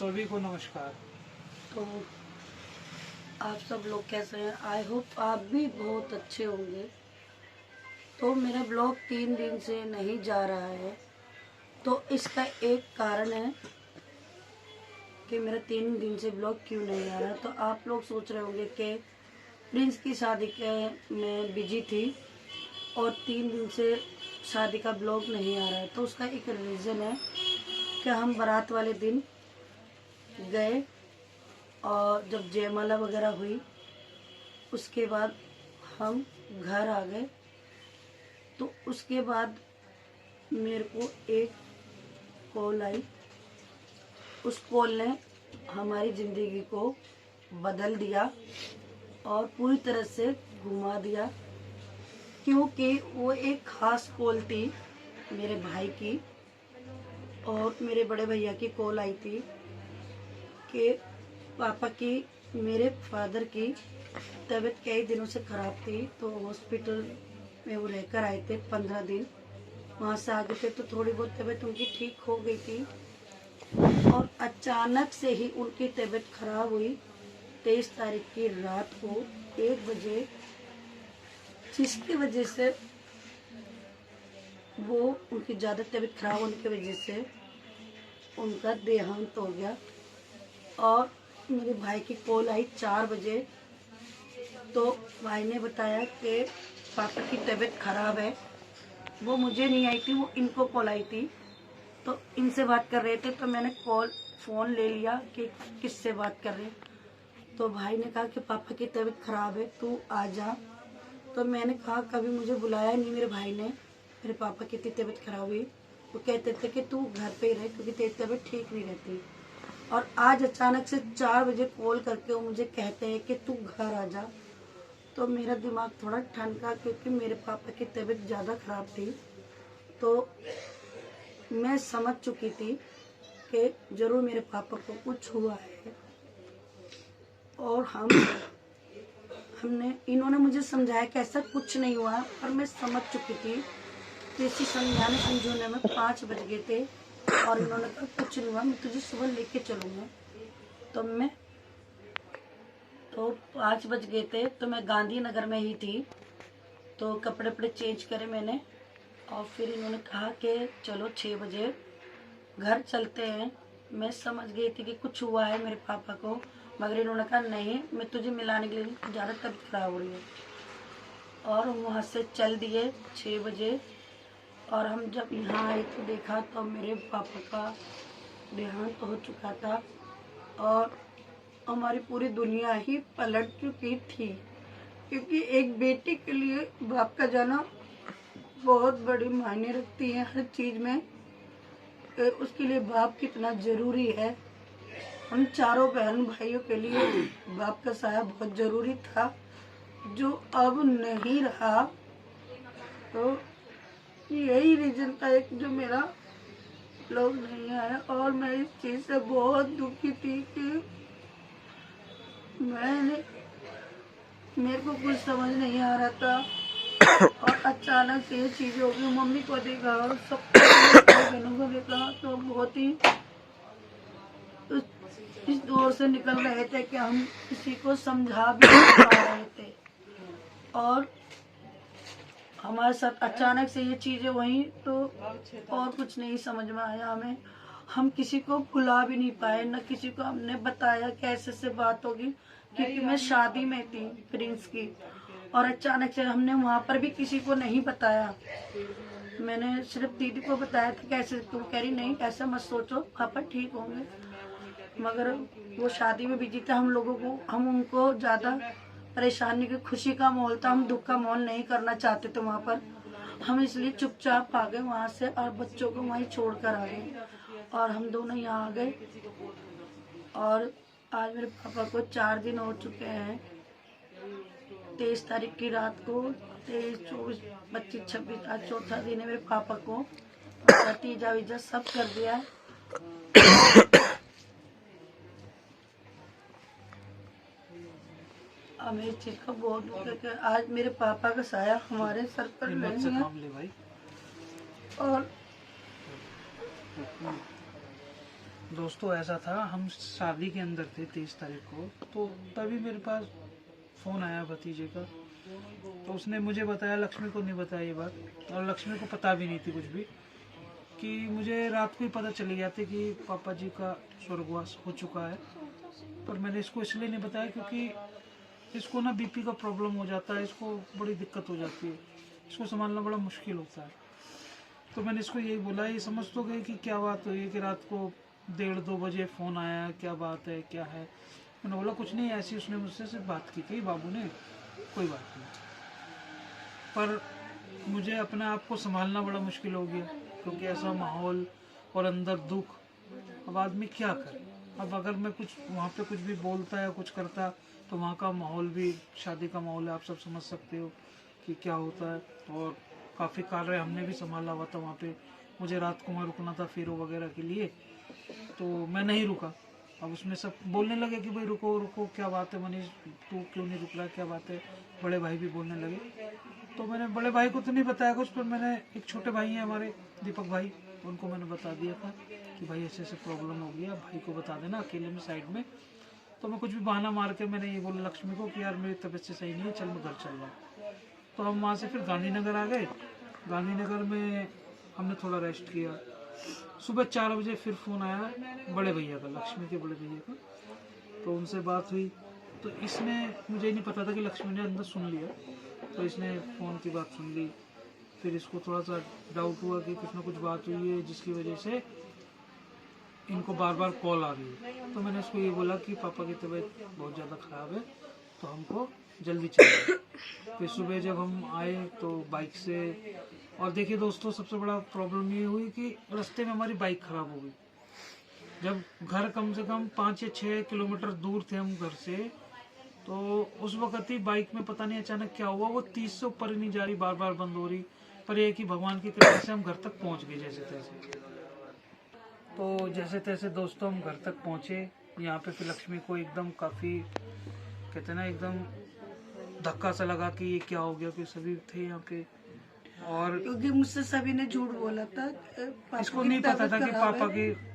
सभी को नमस्कार। तो आप सब लोग कैसे हैं? आई होप आप भी बहुत अच्छे होंगे। तो मेरा ब्लॉग 3 दिन से नहीं जा रहा है, तो इसका एक कारण है कि मेरा 3 दिन से ब्लॉग क्यों नहीं आ रहा। तो आप लोग सोच रहे होंगे कि प्रिंस की शादी के मैं बिजी थी और 3 दिन से शादी का ब्लॉग नहीं आ रहा है। तो उसका एक रीज़न है कि हम बारात वाले दिन गए और जब जयमाला वगैरह हुई उसके बाद हम घर आ गए। तो उसके बाद मेरे को एक कॉल आई। उस कॉल ने हमारी ज़िंदगी को बदल दिया और पूरी तरह से घुमा दिया, क्योंकि वो एक ख़ास कॉल थी मेरे भाई की और मेरे बड़े भैया की कॉल आई थी कि पापा की, मेरे फादर की तबीयत कई दिनों से ख़राब थी। तो हॉस्पिटल में वो रहकर आए थे 15 दिन, वहाँ से आ गए थे। तो थोड़ी बहुत तबीयत उनकी ठीक हो गई थी और अचानक से ही उनकी तबीयत खराब हुई 23 तारीख की रात को 1 बजे, जिसकी वजह से वो उनकी ज़्यादा तबीयत खराब होने की वजह से उनका देहांत हो गया। और मेरे भाई की कॉल आई 4 बजे। तो भाई ने बताया कि पापा की तबीयत खराब है। वो मुझे नहीं आई थी, वो इनको कॉल आई थी। तो इनसे बात कर रहे थे, तो मैंने फ़ोन ले लिया कि किससे बात कर रहे हैं। तो भाई ने कहा कि पापा की तबीयत खराब है, तू आ जा। तो मैंने कहा कभी मुझे बुलाया नहीं मेरे भाई ने। मेरे पापा की इतनी तबीयत खराब हुई, वो कहते थे कि तू घर पे ही रहे क्योंकि तेरी तबीयत ठीक नहीं रहती। और आज अचानक से 4 बजे कॉल करके वो मुझे कहते हैं कि तू घर आ जा। तो मेरा दिमाग थोड़ा ठनका, क्योंकि मेरे पापा की तबीयत ज़्यादा ख़राब थी। तो मैं समझ चुकी थी कि ज़रूर मेरे पापा को कुछ हुआ है। और हमने इन्होंने मुझे समझाया कि ऐसा कुछ नहीं हुआ, पर मैं समझ चुकी थी। तो इसी समझाने समझाने में 5 बज गए थे और इन्होंने कहा कुछ नहीं हुआ, मैं तुझे सुबह लेके चलूँगा। तो 5 बज गए थे, तो मैं गांधीनगर में ही थी। तो कपड़े वपड़े चेंज करे मैंने और फिर इन्होंने कहा कि चलो 6 बजे घर चलते हैं। मैं समझ गई थी कि कुछ हुआ है मेरे पापा को, मगर इन्होंने कहा नहीं, मैं तुझे मिलाने के लिए, ज़्यादा तबीयत खराब हो रही है। और हम वहाँ से चल दिए 6 बजे। और हम जब यहाँ आए तो देखा तो मेरे पापा का देहांत हो चुका था और हमारी पूरी दुनिया ही पलट चुकी थी। क्योंकि एक बेटी के लिए बाप का जाना बहुत बड़ी मायने रखती है हर चीज़ में, कि उसके लिए बाप कितना ज़रूरी है। हम चारों बहन भाइयों के लिए बाप का साया बहुत ज़रूरी था, जो अब नहीं रहा। तो यही रीज़न था एक, जो मेरा लोग नहीं आया। और मैं इस चीज़ से बहुत दुखी थी कि मेरे को कुछ समझ नहीं आ रहा था और अचानक से ये चीज़ हो गई। मम्मी को देखा, सबको बहनों को देखा, तो बहुत ही इस दौर से निकल रहे थे कि हम किसी को समझा भी नहीं पा रहे थे। और हमारे साथ अचानक से ये चीज़ें हुई, तो और कुछ नहीं समझ में आया हमें। हम किसी को भुला भी नहीं पाए, न किसी को हमने बताया कि ऐसे से बात होगी, क्योंकि मैं शादी में थी प्रिंस की। और अचानक से हमने वहाँ पर भी किसी को नहीं बताया। मैंने सिर्फ दीदी को बताया था कैसे, तो कह रही नहीं ऐसा मत सोचो, पापा ठीक होंगे। मगर वो शादी में बिजी था, हम उनको ज़्यादा परेशानी की, खुशी का माहौल था, हम दुख का माहौल नहीं करना चाहते थे वहाँ पर। हम इसलिए चुपचाप आ गए वहाँ से और बच्चों को वहीं छोड़ कर आ गए और हम दोनों यहाँ आ गए। और आज मेरे पापा को 4 दिन हो चुके हैं। 23 तारीख की रात को, 23, 24, 25, 26, आज चौथा दिन है मेरे पापा को। उनका तीजा वीजा सब कर दिया है। अब इस चीज़ का बहुत दुख है कि आज मेरे पापा का साया हमारे सर पर नहीं है। और दोस्तों ऐसा था, हम शादी के अंदर थे 23 तारीख को, तो तभी मेरे पास फ़ोन आया भतीजे का। तो उसने मुझे बताया, लक्ष्मी को नहीं बताया ये बात, और लक्ष्मी को पता भी नहीं थी कुछ भी, कि मुझे रात को ही पता चली गया था कि पापा जी का स्वर्गवास हो चुका है। पर मैंने इसको इसलिए नहीं बताया क्योंकि इसको ना बीपी का प्रॉब्लम हो जाता है, इसको बड़ी दिक्कत हो जाती है, इसको संभालना बड़ा मुश्किल होता है। तो मैंने इसको यही बोला, ये समझ तो गए कि क्या बात हुई है कि रात को 1:30-2 बजे फ़ोन आया, क्या बात है, क्या है। मैंने बोला कुछ नहीं, ऐसी उसने मुझसे सिर्फ बात की थी बाबू ने, कोई बात नहीं। पर मुझे अपने आप को संभालना बड़ा मुश्किल हो गया क्योंकि ऐसा माहौल और अंदर दुख। अब आदमी क्या करे। अब अगर मैं कुछ वहाँ पे कुछ भी बोलता या कुछ करता तो वहाँ का माहौल भी शादी का माहौल है, आप सब समझ सकते हो कि क्या होता है। और काफ़ी कार्य हमने भी संभाला हुआ था वहाँ पे, मुझे रात को वहाँ रुकना था फेरों वगैरह के लिए, तो मैं नहीं रुका। अब उसमें सब बोलने लगे कि भाई रुको रुको, क्या बात है मनीष, तू क्यों नहीं रुक रहा, क्या बात है। बड़े भाई भी बोलने लगे, तो मैंने बड़े भाई को तो नहीं बताया कुछ, पर मैंने एक छोटे भाई हैं हमारे दीपक भाई, उनको मैंने बता दिया था कि भाई ऐसे ऐसे प्रॉब्लम हो गया, भाई को बता देना अकेले में साइड में। तो मैं कुछ भी बहाना मार के मैंने ये बोला लक्ष्मी को कि यार मेरी तबीयत से सही नहीं है, चल मैं घर चल रहा हूँ। तो हम वहाँ से फिर गांधीनगर आ गए। गांधीनगर में हमने थोड़ा रेस्ट किया। सुबह 4 बजे फिर फ़ोन आया बड़े भैया का, लक्ष्मी के बड़े भैया का। तो उनसे बात हुई, तो इसने, मुझे नहीं पता था कि लक्ष्मी ने अंदर सुन लिया, तो इसने फ़ोन की बात सुन ली। फिर इसको थोड़ा सा डाउट हुआ कि कुछ ना कुछ बात हुई है जिसकी वजह से इनको बार बार कॉल आ रही है। तो मैंने इसको ये बोला कि पापा की तबीयत बहुत ज़्यादा ख़राब है, तो हमको जल्दी चाहिए। फिर सुबह जब हम आए तो बाइक से, और देखिए दोस्तों सबसे बड़ा प्रॉब्लम ये हुई कि रास्ते में हमारी बाइक ख़राब हो गई। जब घर कम से कम 5 या 6 किलोमीटर दूर थे हम घर से, तो उस वक्त ही बाइक में पता नहीं अचानक क्या हुआ, वो 30 से ऊपर ही नहीं जा रही, बार बार बंद हो रही। पर यह कि भगवान की कृपा से हम घर तक पहुंच गए जैसे तैसे। तो जैसे तैसे दोस्तों हम घर तक पहुंचे। यहाँ पे फिर लक्ष्मी को एकदम काफ़ी, कहते हैं ना, एकदम धक्का सा लगा कि ये क्या हो गया, कि सभी थे यहाँ पे। और क्योंकि मुझसे सभी ने झूठ बोला था, इसको नहीं पता था कि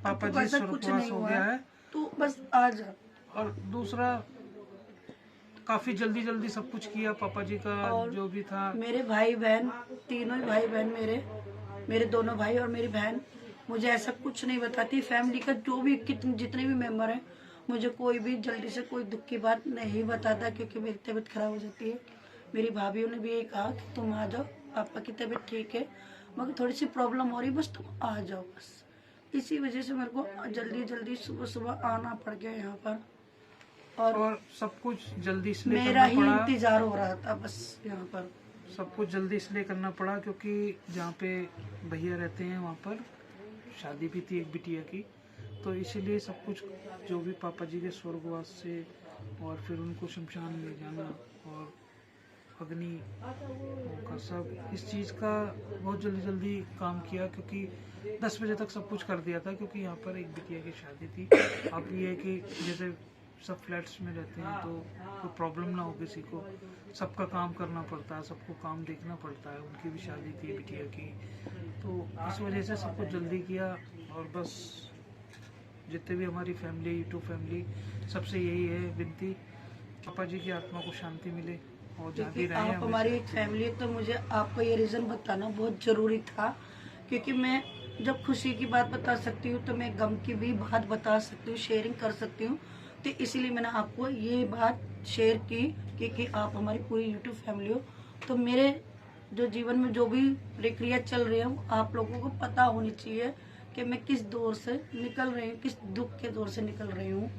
पापा जी स्वर्गवास हो गया है, तो बस आ जा। और दूसरा काफी जल्दी जल्दी सब कुछ किया पापा जी का, जो भी था। मेरे भाई बहन, तीनों ही भाई बहन मेरे दोनों भाई और मेरी बहन मुझे ऐसा कुछ नहीं बताती। फैमिली का जो भी जितने भी मेंबर हैं, मुझे कोई भी जल्दी से कोई दुख की बात नहीं बताता, क्योंकि मेरी तबीयत खराब हो जाती है। मेरी भाभीयों ने भी यही कहा कि तुम आ जाओ, पापा की तबीयत ठीक है, मगर थोड़ी सी प्रॉब्लम हो रही, बस तुम आ जाओ बस। इसी वजह से मेरे को जल्दी जल्दी सुबह सुबह आना पड़ गया यहाँ पर, और सब कुछ जल्दी इसलिए मेरा करना ही पड़ा, इंतजार हो रहा था बस यहाँ पर। सब कुछ जल्दी इसलिए करना पड़ा क्योंकि जहाँ पे भैया रहते हैं वहाँ पर शादी भी थी एक बिटिया की, तो इसीलिए सब कुछ जो भी पापा जी के स्वर्गवास से, और फिर उनको शमशान ले जाना और अग्नि का, सब इस चीज़ का बहुत जल्दी जल्दी काम किया, क्योंकि 10 बजे तक सब कुछ कर दिया था, क्योंकि यहाँ पर एक बिटिया की शादी थी। अब ये है कि जैसे सब फ्लैट्स में रहते हैं तो कोई प्रॉब्लम ना हो किसी को, सबका काम करना पड़ता है, सबको काम देखना पड़ता है। उनकी भी शादी थी बिटिया की, तो इस वजह से सब कुछ जल्दी किया। और बस जितने भी हमारी फैमिली, यूट्यूब फैमिली, सबसे यही है विनती, पापा जी की आत्मा को शांति मिले और जाती रहे। आप हमारी एक फैमिली है, तो मुझे आपको ये रीज़न बताना बहुत ज़रूरी था, क्योंकि मैं जब खुशी की बात बता सकती हूँ तो मैं गम की भी बात बता सकती हूँ, शेयरिंग कर सकती हूँ। तो इसीलिए मैंने आपको ये बात शेयर की, क्योंकि आप हमारी पूरी यूट्यूब फैमिली हो। तो मेरे जो जीवन में जो भी प्रक्रिया चल रही है, वो आप लोगों को पता होनी चाहिए कि मैं किस दौर से निकल रही हूँ, किस दुख के दौर से निकल रही हूँ,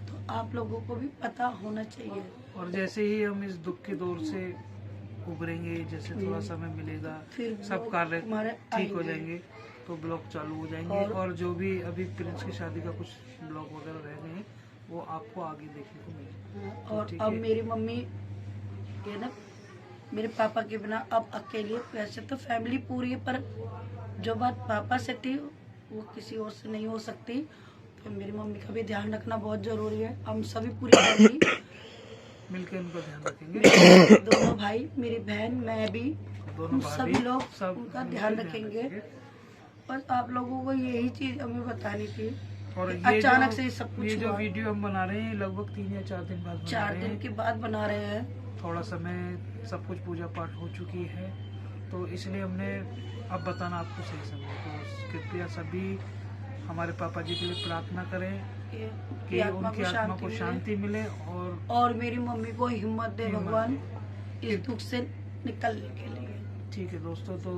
तो आप लोगों को भी पता होना चाहिए। और जैसे ही हम इस दुख के दौर से उभरेंगे, जैसे थोड़ा समय मिलेगा, फिर सब कार्य ठीक हो आएंगे। जाएंगे, तो ब्लॉग चालू हो जाएंगे। और जो भी अभी प्रिंस की शादी का कुछ ब्लॉग वगैरह रह गए हैं, वो आपको आगे देखने को मिलेगा। और अब मेरी मम्मी ये ना, मेरे पापा के बिना अब अकेले, वैसे तो फैमिली पूरी है, पर जो बात पापा से थी वो किसी और से नहीं हो सकती। तो मेरी मम्मी का भी ध्यान रखना बहुत जरूरी है। हम सभी पूरी फैमिली मिलकर उनका ध्यान रखेंगे, दोनों भाई, मेरी बहन, मैं भी, दोनों सभी लोग सब उनका ध्यान रखेंगे। बस आप लोगों को यही चीज हमें बतानी थी और अचानक से सब कुछ ये जो हुआ। वीडियो हम बना रहे हैं लगभग 3 या 4 दिन बाद बना 4 रहे दिन हैं। के बाद बना रहे हैं। थोड़ा समय सब कुछ पूजा पाठ हो चुकी है, तो इसलिए हमने अब बताना आपको सही समझा। तो कृपया सभी हमारे पापा जी के लिए प्रार्थना करें कि उनकी आत्मा को शांति मिले और मेरी मम्मी को हिम्मत दे भगवान इस ठीक। दुख से निकलने के लिए। ठीक है दोस्तों, तो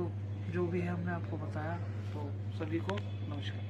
जो भी है हमने आपको बताया, तो सभी को नमस्कार।